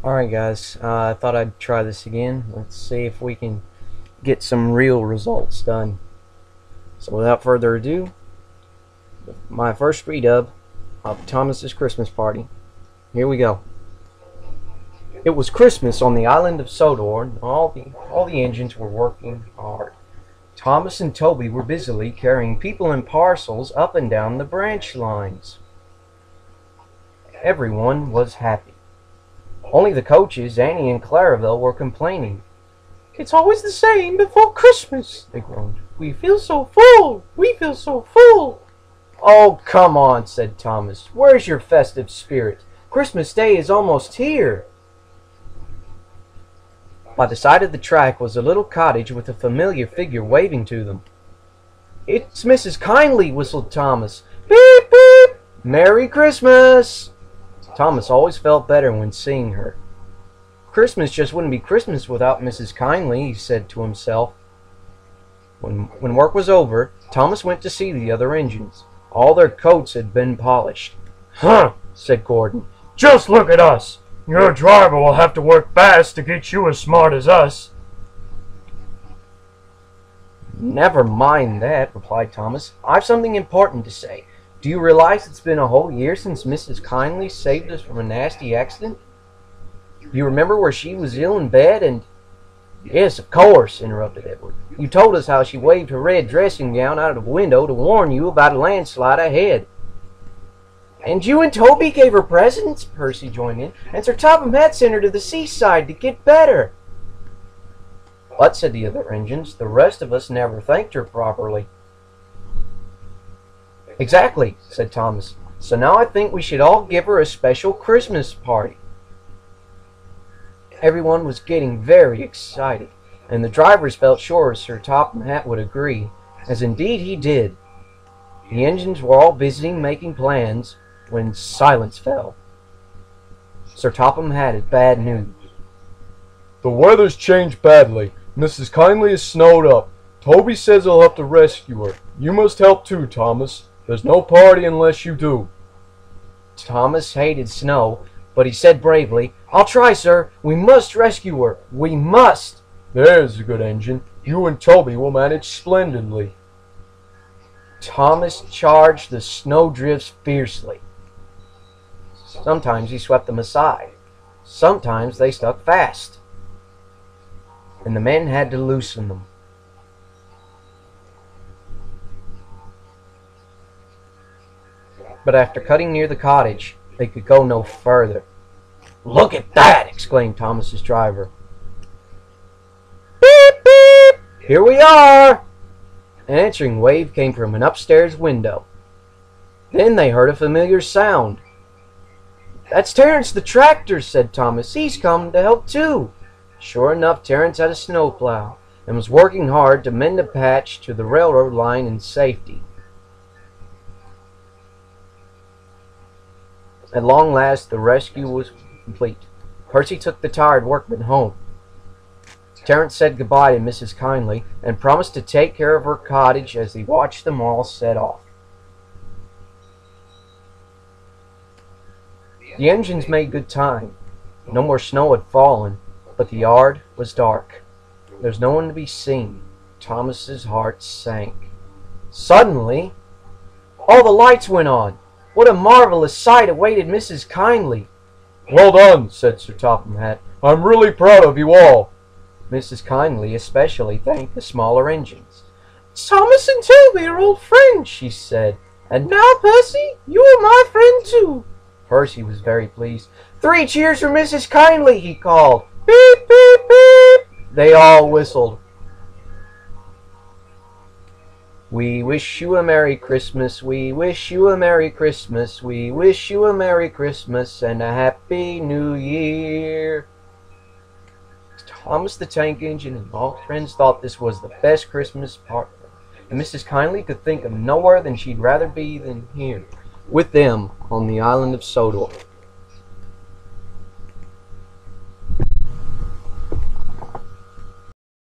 Alright guys, I thought I'd try this again. Let's see if we can get some real results done. So without further ado, my first redub of Thomas's Christmas party. Here we go. It was Christmas on the island of Sodor, and all the engines were working hard. Thomas and Toby were busily carrying people and parcels up and down the branch lines. Everyone was happy. Only the coaches, Annie and Clarabelle, were complaining. "It's always the same before Christmas," they groaned. "We feel so full! We feel so full!" "Oh, come on," said Thomas. "Where's your festive spirit? Christmas Day is almost here." By the side of the track was a little cottage with a familiar figure waving to them. "It's Mrs. Kindly," whistled Thomas. "Beep, beep! Merry Christmas!" Thomas always felt better when seeing her. Christmas just wouldn't be Christmas without Mrs. Kindly, he said to himself. When work was over, Thomas went to see the other engines. All their coats had been polished. "Huh," said Gordon. "Just look at us. Your driver will have to work fast to get you as smart as us." "Never mind that," replied Thomas. "I've something important to say. Do you realize it's been a whole year since Mrs. Kindly saved us from a nasty accident? You remember where she was ill in bed and—" "Yes, of course," interrupted Edward. "You told us how she waved her red dressing gown out of the window to warn you about a landslide ahead." "And you and Toby gave her presents," Percy joined in. "And Sir Topham Hatt sent her to the seaside to get better." "But," said the other engines, "the rest of us never thanked her properly." "Exactly," said Thomas. "So now I think we should all give her a special Christmas party." Everyone was getting very excited, and the drivers felt sure Sir Topham Hatt would agree, as indeed he did. The engines were all busy making plans when silence fell. Sir Topham Hatt had bad news. "The weather's changed badly. Mrs. Kindly is snowed up. Toby says he'll have to rescue her. You must help too, Thomas. There's no party unless you do." Thomas hated snow, but he said bravely, "I'll try, sir. We must rescue her. We must." "There's a good engine. You and Toby will manage splendidly." Thomas charged the snowdrifts fiercely. Sometimes he swept them aside. Sometimes they stuck fast, and the men had to loosen them. But after cutting near the cottage, they could go no further. "Look at that!" exclaimed Thomas's driver. "Beep, beep! Here we are!" An answering wave came from an upstairs window. Then they heard a familiar sound. "That's Terence the tractor," said Thomas. "He's come to help too." Sure enough, Terence had a snowplow and was working hard to mend a patch to the railroad line in safety. At long last, the rescue was complete. Percy took the tired workmen home. Terence said goodbye to Mrs. Kindly and promised to take care of her cottage as he watched them all set off. The engines made good time. No more snow had fallen, but the yard was dark. There was no one to be seen. Thomas's heart sank. Suddenly, all the lights went on. What a marvelous sight awaited Mrs. Kindly. "Well done," said Sir Topham Hatt. "I'm really proud of you all." Mrs. Kindly especially thanked the smaller engines. "Thomas and Toby are old friends," she said. "And now, Percy, you are my friend too." Percy was very pleased. "Three cheers for Mrs. Kindly," he called. "Beep, beep, beep!" They all whistled. "We wish you a Merry Christmas, we wish you a Merry Christmas, we wish you a Merry Christmas and a Happy New Year." Thomas the Tank Engine and all friends thought this was the best Christmas party, and Mrs. Kindly could think of nowhere than she'd rather be than here, with them on the island of Sodor.